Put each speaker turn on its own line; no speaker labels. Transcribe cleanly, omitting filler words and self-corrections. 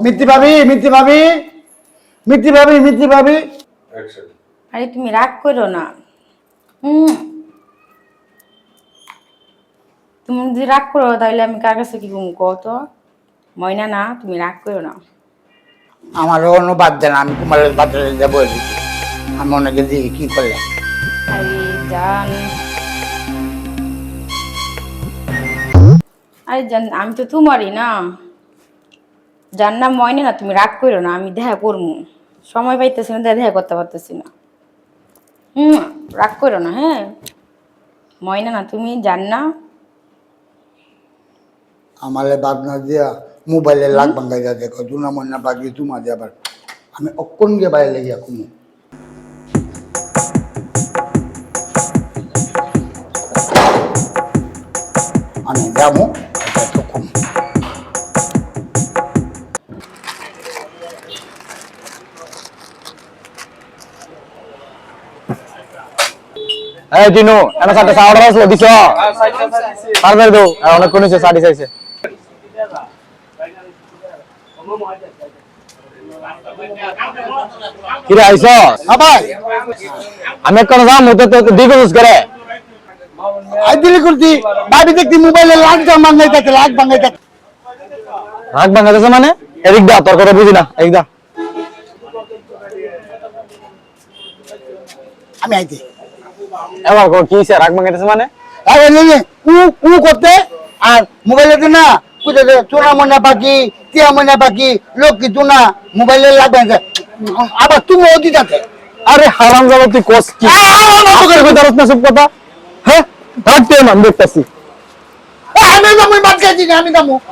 মিত্তি ভাবি, মিত্তি ভাবি, মিত্তি ভাবি, মিত্তি ভাবি।
আরে তুমি রাগ করো না। তুমি যদি রাগ করো তাহলে আমি কার কাছে কি ঘুম কত ময়না না, তুমি রাগ করো না।
আমার অন্য বাদ দেন, আমি তোমার বাদ দেবো। আমি অনেকে দিয়ে কি করলে?
আরে জান, আরে জান আমি তো তোমারই না, যার নাম ময়না না, তুমি রাগ করো না, আমি দেখা করবো। সময় পাইতেছি না, দেখা করতে পারতেছি না। রাগ করো না, হ্যাঁ। ময়না না, তুমি জান না।
আমালে বাদ না দিয়া মোবাইলে লাগ ভাঙ্গাই যা দেখো, দুনা মন্না বাগি তোমা দিয়ে আবার আমি অক্ষণ গিয়ে বাইরে লেগে কুমু। আমি যাবো তখন।
এই দিনু এনা সাথে সাউন্ড আসলো দিছো পারবে দাও অনেক কোন আছে সাড়ি চাইছে কি রে আইছো
ভাই
আমি কোন যাম মতে তো দিগস করে
আই দিলি করতি ভাবি দেখতি মোবাইলে লাগ ভাঙ্গাই থাকে, লাগ ভাঙ্গাই থাকে।
রাগ ভাঙাতেছে মানে এদিক দা তোর কথা বুঝি না এদিক দা
আমি আইতে
এবার কি হইছে রাগ ভাঙাতেছে মানে
আরে নে উ উ করতে আর মোবাইলে না কুদে চোরা মনা বাকি টিয়া মনা বাকি লোক কি তুনা মোবাইলে লাগ ভাঙ্গা আবার তুমি ওদি যাতে।
আরে হারাম জানো তুই কোস কি তোর কথা রত্না সব কথা হ্যাঁ রাখতে না দেখতাছি
আমি যাবো, বাদ খাইছি না, আমি যাবো।